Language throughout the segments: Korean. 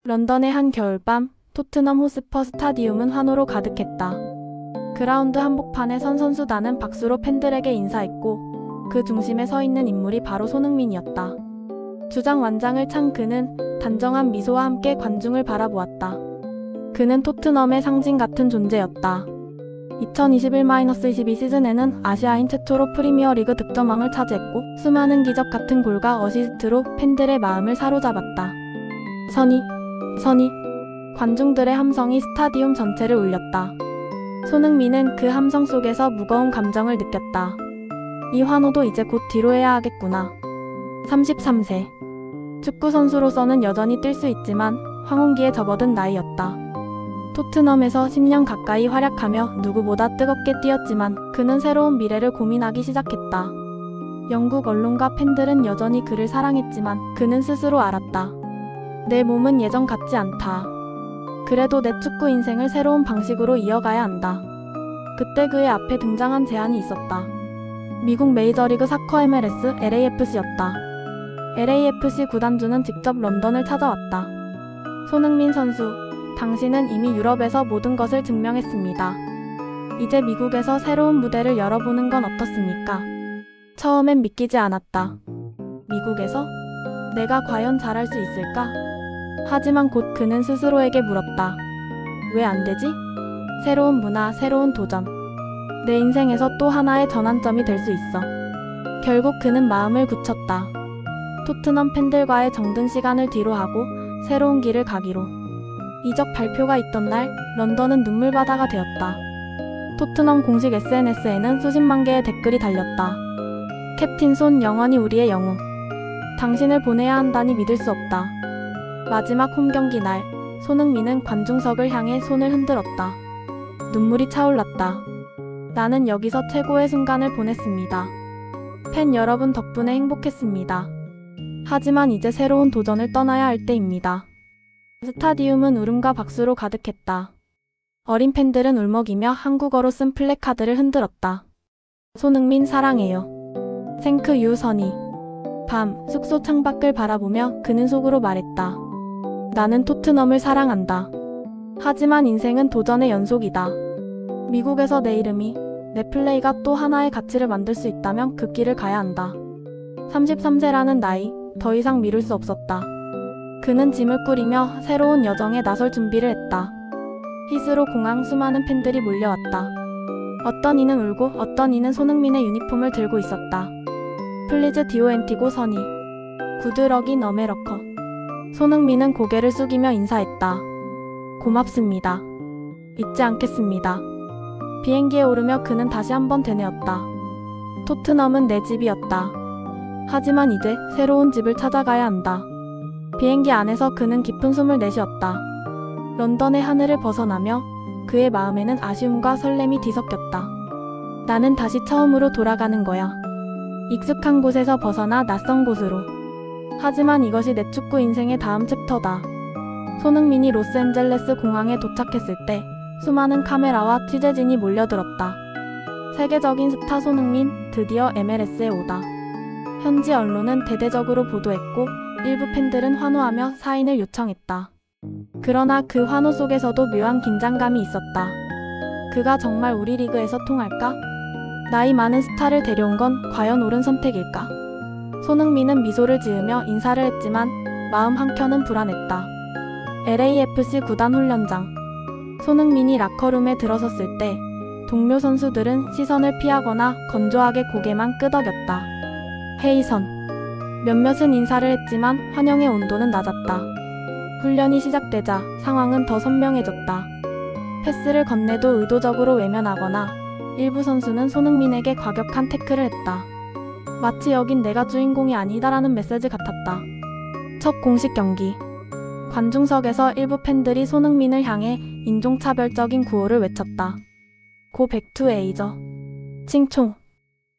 런던의 한 겨울밤, 토트넘 호스퍼 스타디움은 환호로 가득했다. 그라운드 한복판에 선 선수단은 박수로 팬들에게 인사했고 그 중심에 서 있는 인물이 바로 손흥민이었다. 주장 완장을 찬 그는 단정한 미소와 함께 관중을 바라보았다. 그는 토트넘의 상징 같은 존재였다. 2021-22 시즌에는 아시아인 최초로 프리미어리그 득점왕을 차지했고 수많은 기적 같은 골과 어시스트로 팬들의 마음을 사로잡았다. 선이 관중들의 함성이 스타디움 전체를 울렸다. 손흥민은 그 함성 속에서 무거운 감정을 느꼈다. 이 환호도 이제 곧 뒤로해야 하겠구나. 33세. 축구 선수로서는 여전히 뛸 수 있지만 황혼기에 접어든 나이였다. 토트넘에서 10년 가까이 활약하며 누구보다 뜨겁게 뛰었지만 그는 새로운 미래를 고민하기 시작했다. 영국 언론과 팬들은 여전히 그를 사랑했지만 그는 스스로 알았다. 내 몸은 예전 같지 않다. 그래도 내 축구 인생을 새로운 방식으로 이어가야 한다. 그때 그의 앞에 등장한 제안이 있었다. 미국 메이저리그 사커 MLS LAFC였다. LAFC 구단주는 직접 런던을 찾아왔다. 손흥민 선수, 당신은 이미 유럽에서 모든 것을 증명했습니다. 이제 미국에서 새로운 무대를 열어보는 건 어떻습니까? 처음엔 믿기지 않았다. 미국에서? 내가 과연 잘할 수 있을까? 하지만 곧 그는 스스로에게 물었다. 왜 안 되지? 새로운 문화, 새로운 도전. 내 인생에서 또 하나의 전환점이 될 수 있어. 결국 그는 마음을 굳혔다. 토트넘 팬들과의 정든 시간을 뒤로하고 새로운 길을 가기로. 이적 발표가 있던 날, 런던은 눈물바다가 되었다. 토트넘 공식 SNS에는 수십만 개의 댓글이 달렸다. 캡틴 손, 영원히 우리의 영웅. 당신을 보내야 한다니 믿을 수 없다. 마지막 홈경기 날, 손흥민은 관중석을 향해 손을 흔들었다. 눈물이 차올랐다. 나는 여기서 최고의 순간을 보냈습니다. 팬 여러분 덕분에 행복했습니다. 하지만 이제 새로운 도전을 떠나야 할 때입니다. 스타디움은 울음과 박수로 가득했다. 어린 팬들은 울먹이며 한국어로 쓴 플래카드를 흔들었다. 손흥민 사랑해요. 생크 유 선이. 밤, 숙소 창밖을 바라보며 그는 속으로 말했다. 나는 토트넘을 사랑한다. 하지만 인생은 도전의 연속이다. 미국에서 내 이름이, 내 플레이가 또 하나의 가치를 만들 수 있다면 그 길을 가야 한다. 33세라는 나이, 더 이상 미룰 수 없었다. 그는 짐을 꾸리며 새로운 여정에 나설 준비를 했다. 히스로 공항 수많은 팬들이 몰려왔다. 어떤 이는 울고 어떤 이는 손흥민의 유니폼을 들고 있었다. 플리즈 디오엔티고 선이. 구드럭인 어메러커. 손흥민은 고개를 숙이며 인사했다. 고맙습니다. 잊지 않겠습니다. 비행기에 오르며 그는 다시 한번 되뇌었다. 토트넘은 내 집이었다. 하지만 이제 새로운 집을 찾아가야 한다. 비행기 안에서 그는 깊은 숨을 내쉬었다. 런던의 하늘을 벗어나며 그의 마음에는 아쉬움과 설렘이 뒤섞였다. 나는 다시 처음으로 돌아가는 거야. 익숙한 곳에서 벗어나 낯선 곳으로. 하지만 이것이 내 축구 인생의 다음 챕터다. 손흥민이 로스앤젤레스 공항에 도착했을 때 수많은 카메라와 취재진이 몰려들었다. 세계적인 스타 손흥민, 드디어 MLS에 오다. 현지 언론은 대대적으로 보도했고 일부 팬들은 환호하며 사인을 요청했다. 그러나 그 환호 속에서도 묘한 긴장감이 있었다. 그가 정말 우리 리그에서 통할까? 나이 많은 스타를 데려온 건 과연 옳은 선택일까? 손흥민은 미소를 지으며 인사를 했지만 마음 한켠은 불안했다. LAFC 구단 훈련장. 손흥민이 라커룸에 들어섰을 때 동료 선수들은 시선을 피하거나 건조하게 고개만 끄덕였다. 헤이선. 몇몇은 인사를 했지만 환영의 온도는 낮았다. 훈련이 시작되자 상황은 더 선명해졌다. 패스를 건네도 의도적으로 외면하거나 일부 선수는 손흥민에게 과격한 태클을 했다. 마치 여긴 내가 주인공이 아니다라는 메시지 같았다. 첫 공식 경기. 관중석에서 일부 팬들이 손흥민을 향해 인종차별적인 구호를 외쳤다. 고 백투 에이저. 칭총.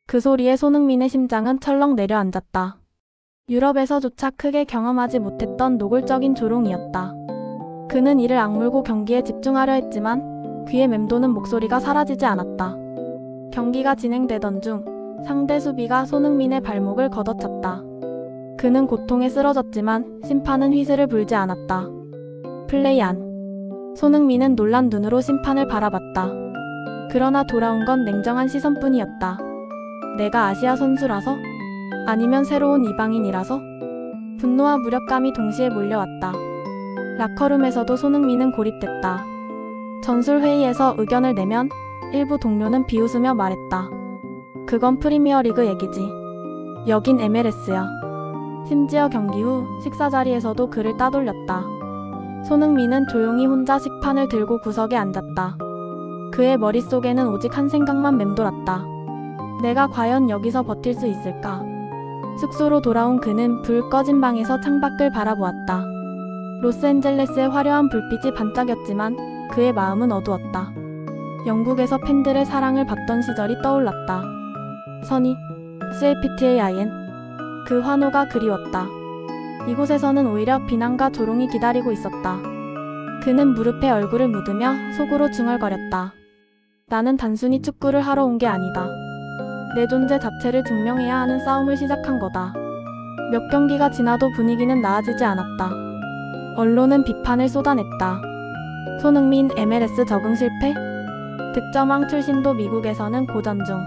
그 소리에 손흥민의 심장은 철렁 내려앉았다. 유럽에서조차 크게 경험하지 못했던 노골적인 조롱이었다. 그는 이를 악물고 경기에 집중하려 했지만 귀에 맴도는 목소리가 사라지지 않았다. 경기가 진행되던 중 상대 수비가 손흥민의 발목을 걷어찼다. 그는 고통에 쓰러졌지만 심판은 휘슬을 불지 않았다. 플레이안. 손흥민은 놀란 눈으로 심판을 바라봤다. 그러나 돌아온 건 냉정한 시선뿐이었다. 내가 아시아 선수라서? 아니면 새로운 이방인이라서? 분노와 무력감이 동시에 몰려왔다. 라커룸에서도 손흥민은 고립됐다. 전술회의에서 의견을 내면 일부 동료는 비웃으며 말했다. 그건 프리미어리그 얘기지. 여긴 MLS야. 심지어 경기 후 식사 자리에서도 그를 따돌렸다. 손흥민은 조용히 혼자 식판을 들고 구석에 앉았다. 그의 머릿속에는 오직 한 생각만 맴돌았다. 내가 과연 여기서 버틸 수 있을까? 숙소로 돌아온 그는 불 꺼진 방에서 창밖을 바라보았다. 로스앤젤레스의 화려한 불빛이 반짝였지만 그의 마음은 어두웠다. 영국에서 팬들의 사랑을 받던 시절이 떠올랐다. 선이, CLPTAIN. 그 환호가 그리웠다. 이곳에서는 오히려 비난과 조롱이 기다리고 있었다. 그는 무릎에 얼굴을 묻으며 속으로 중얼거렸다. 나는 단순히 축구를 하러 온 게 아니다. 내 존재 자체를 증명해야 하는 싸움을 시작한 거다. 몇 경기가 지나도 분위기는 나아지지 않았다. 언론은 비판을 쏟아냈다. 손흥민 MLS 적응 실패? 득점왕 출신도 미국에서는 고전 중.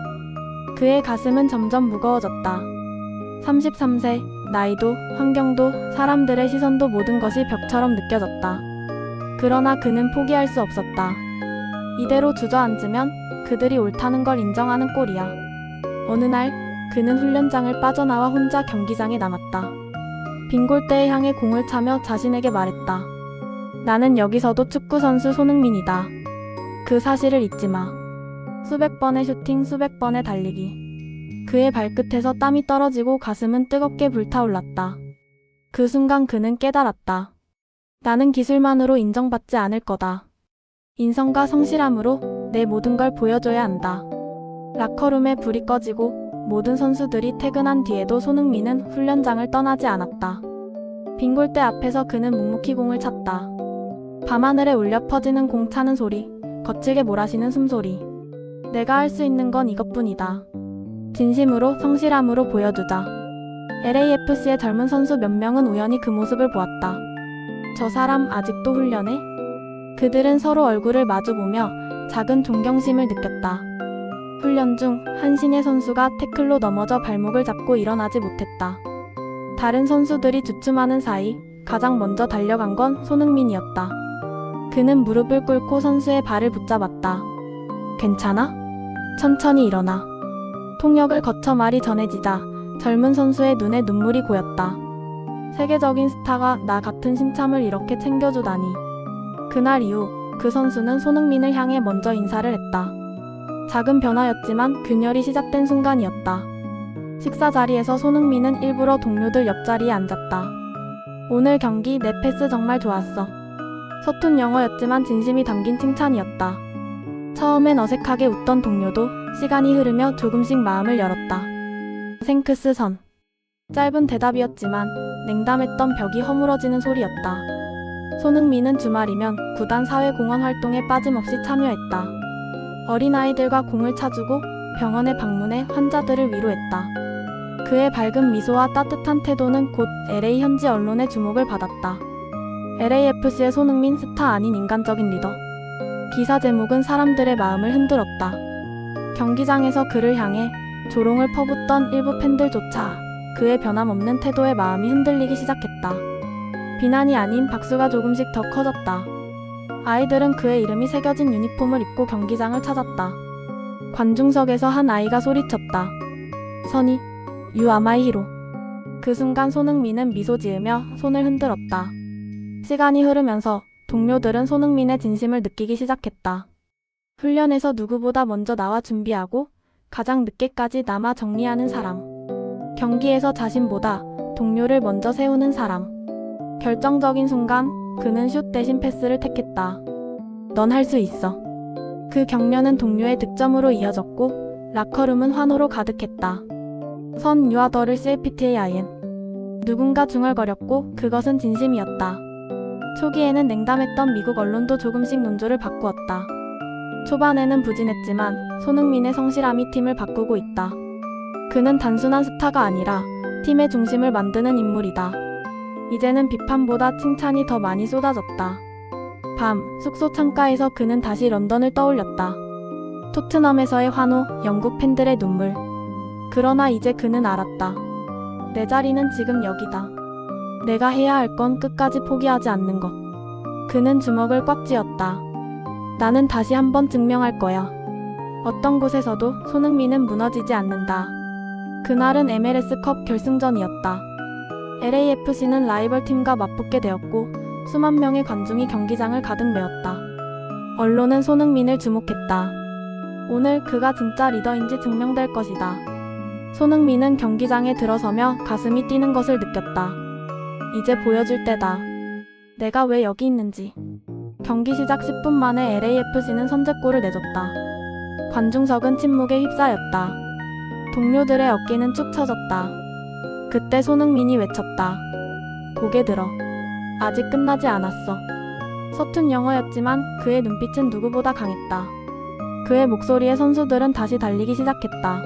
그의 가슴은 점점 무거워졌다. 33세, 나이도, 환경도, 사람들의 시선도 모든 것이 벽처럼 느껴졌다. 그러나 그는 포기할 수 없었다. 이대로 주저앉으면 그들이 옳다는 걸 인정하는 꼴이야. 어느 날 그는 훈련장을 빠져나와 혼자 경기장에 남았다. 빈 골대에 향해 공을 차며 자신에게 말했다. 나는 여기서도 축구선수 손흥민이다. 그 사실을 잊지 마. 수백 번의 슈팅, 수백 번의 달리기. 그의 발끝에서 땀이 떨어지고 가슴은 뜨겁게 불타올랐다. 그 순간 그는 깨달았다. 나는 기술만으로 인정받지 않을 거다. 인성과 성실함으로 내 모든 걸 보여줘야 한다. 라커룸에 불이 꺼지고 모든 선수들이 퇴근한 뒤에도 손흥민은 훈련장을 떠나지 않았다. 빈 골대 앞에서 그는 묵묵히 공을 찼다. 밤하늘에 울려 퍼지는 공 차는 소리, 거칠게 몰아쉬는 숨소리. 내가 할 수 있는 건 이것뿐이다. 진심으로, 성실함으로 보여주자. LAFC의 젊은 선수 몇 명은 우연히 그 모습을 보았다. 저 사람 아직도 훈련해? 그들은 서로 얼굴을 마주보며 작은 존경심을 느꼈다. 훈련 중 한 신예 선수가 태클로 넘어져 발목을 잡고 일어나지 못했다. 다른 선수들이 주춤하는 사이 가장 먼저 달려간 건 손흥민이었다. 그는 무릎을 꿇고 선수의 발을 붙잡았다. 괜찮아? 천천히 일어나. 통역을 거쳐 말이 전해지자 젊은 선수의 눈에 눈물이 고였다. 세계적인 스타가 나 같은 신참을 이렇게 챙겨주다니. 그날 이후 그 선수는 손흥민을 향해 먼저 인사를 했다. 작은 변화였지만 균열이 시작된 순간이었다. 식사 자리에서 손흥민은 일부러 동료들 옆자리에 앉았다. 오늘 경기 내 패스 정말 좋았어. 서툰 영어였지만 진심이 담긴 칭찬이었다. 처음엔 어색하게 웃던 동료도 시간이 흐르며 조금씩 마음을 열었다. 생크스 선. 짧은 대답이었지만 냉담했던 벽이 허물어지는 소리였다. 손흥민은 주말이면 구단 사회공헌 활동에 빠짐없이 참여했다. 어린아이들과 공을 차주고 병원에 방문해 환자들을 위로했다. 그의 밝은 미소와 따뜻한 태도는 곧 LA 현지 언론의 주목을 받았다. LAFC의 손흥민 스타 아닌 인간적인 리더. 기사 제목은 사람들의 마음을 흔들었다. 경기장에서 그를 향해 조롱을 퍼붓던 일부 팬들조차 그의 변함없는 태도에 마음이 흔들리기 시작했다. 비난이 아닌 박수가 조금씩 더 커졌다. 아이들은 그의 이름이 새겨진 유니폼을 입고 경기장을 찾았다. 관중석에서 한 아이가 소리쳤다. 선이, You are my hero. 그 순간 손흥민은 미소 지으며 손을 흔들었다. 시간이 흐르면서 동료들은 손흥민의 진심을 느끼기 시작했다. 훈련에서 누구보다 먼저 나와 준비하고 가장 늦게까지 남아 정리하는 사람. 경기에서 자신보다 동료를 먼저 세우는 사람. 결정적인 순간 그는 슛 대신 패스를 택했다. 넌 할 수 있어. 그 격려는 동료의 득점으로 이어졌고 라커룸은 환호로 가득했다. 선 유아더를 CLPTAIN. 누군가 중얼거렸고 그것은 진심이었다. 초기에는 냉담했던 미국 언론도 조금씩 논조를 바꾸었다. 초반에는 부진했지만 손흥민의 성실함이 팀을 바꾸고 있다. 그는 단순한 스타가 아니라 팀의 중심을 만드는 인물이다. 이제는 비판보다 칭찬이 더 많이 쏟아졌다. 밤, 숙소 창가에서 그는 다시 런던을 떠올렸다. 토트넘에서의 환호, 영국 팬들의 눈물. 그러나 이제 그는 알았다. 내 자리는 지금 여기다. 내가 해야 할 건 끝까지 포기하지 않는 것. 그는 주먹을 꽉 쥐었다. 나는 다시 한번 증명할 거야. 어떤 곳에서도 손흥민은 무너지지 않는다. 그날은 MLS컵 결승전이었다. LAFC는 라이벌 팀과 맞붙게 되었고 수만 명의 관중이 경기장을 가득 메웠다. 언론은 손흥민을 주목했다. 오늘 그가 진짜 리더인지 증명될 것이다. 손흥민은 경기장에 들어서며 가슴이 뛰는 것을 느꼈다. 이제 보여줄 때다. 내가 왜 여기 있는지. 경기 시작 10분 만에 LAFC는 선제골을 내줬다. 관중석은 침묵에 휩싸였다. 동료들의 어깨는 축 처졌다. 그때 손흥민이 외쳤다. 고개 들어. 아직 끝나지 않았어. 서툰 영어였지만 그의 눈빛은 누구보다 강했다. 그의 목소리에 선수들은 다시 달리기 시작했다.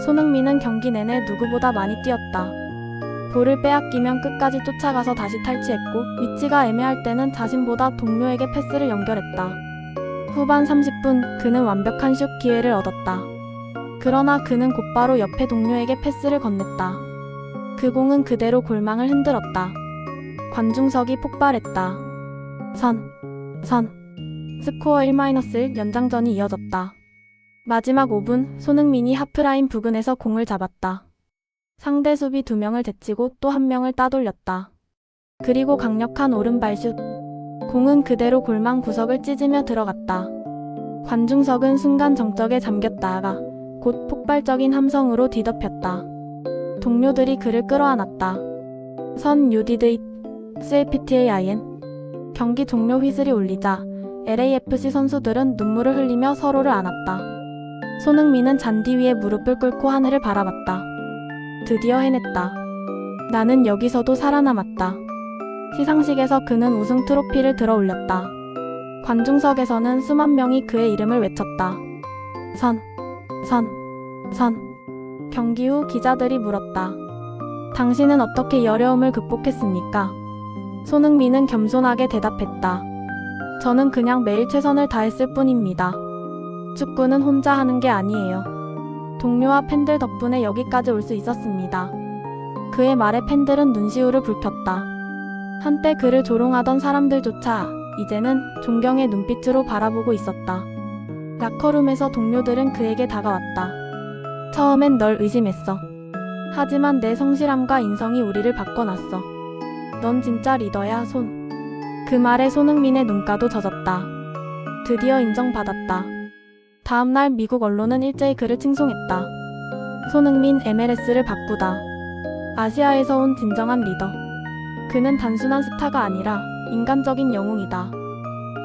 손흥민은 경기 내내 누구보다 많이 뛰었다. 볼을 빼앗기면 끝까지 쫓아가서 다시 탈취했고 위치가 애매할 때는 자신보다 동료에게 패스를 연결했다. 후반 30분 그는 완벽한 슛 기회를 얻었다. 그러나 그는 곧바로 옆에 동료에게 패스를 건넸다. 그 공은 그대로 골망을 흔들었다. 관중석이 폭발했다. 스코어 1-1 연장전이 이어졌다. 마지막 5분 손흥민이 하프라인 부근에서 공을 잡았다. 상대 수비 2명을 제치고 또 1명을 따돌렸다. 그리고 강력한 오른발 슛. 공은 그대로 골망 구석을 찢으며 들어갔다. 관중석은 순간 정적에 잠겼다가 곧 폭발적인 함성으로 뒤덮였다. 동료들이 그를 끌어안았다. You did it. CAPTAIN. 경기 종료 휘슬이 울리자 LAFC 선수들은 눈물을 흘리며 서로를 안았다. 손흥민은 잔디 위에 무릎을 꿇고 하늘을 바라봤다. 드디어 해냈다. 나는 여기서도 살아남았다. 시상식에서 그는 우승 트로피를 들어 올렸다. 관중석에서는 수만 명이 그의 이름을 외쳤다. 경기 후 기자들이 물었다. 당신은 어떻게 이 어려움을 극복했습니까? 손흥민은 겸손하게 대답했다. 저는 그냥 매일 최선을 다했을 뿐입니다. 축구는 혼자 하는 게 아니에요. 동료와 팬들 덕분에 여기까지 올 수 있었습니다. 그의 말에 팬들은 눈시울을 붉혔다. 한때 그를 조롱하던 사람들조차 이제는 존경의 눈빛으로 바라보고 있었다. 라커룸에서 동료들은 그에게 다가왔다. 처음엔 널 의심했어. 하지만 내 성실함과 인성이 우리를 바꿔놨어. 넌 진짜 리더야, 손. 그 말에 손흥민의 눈가도 젖었다. 드디어 인정받았다. 다음날 미국 언론은 일제히 그를 칭송했다. 손흥민 MLS를 바꾸다. 아시아에서 온 진정한 리더. 그는 단순한 스타가 아니라 인간적인 영웅이다.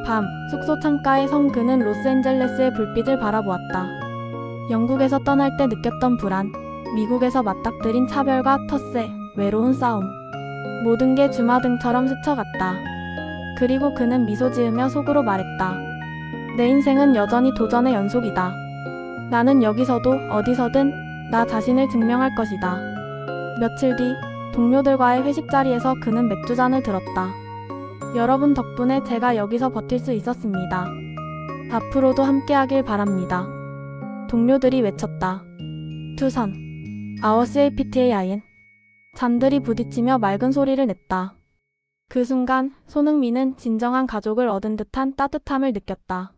밤, 숙소 창가에 선 그는 로스앤젤레스의 불빛을 바라보았다. 영국에서 떠날 때 느꼈던 불안, 미국에서 맞닥뜨린 차별과 텃세, 외로운 싸움. 모든 게 주마등처럼 스쳐갔다. 그리고 그는 미소 지으며 속으로 말했다. 내 인생은 여전히 도전의 연속이다. 나는 여기서도 어디서든 나 자신을 증명할 것이다. 며칠 뒤 동료들과의 회식 자리에서 그는 맥주잔을 들었다. 여러분 덕분에 제가 여기서 버틸 수 있었습니다. 앞으로도 함께하길 바랍니다. 동료들이 외쳤다. 투선. Our CAPTAIN. 잔들이 부딪히며 맑은 소리를 냈다. 그 순간 손흥민은 진정한 가족을 얻은 듯한 따뜻함을 느꼈다.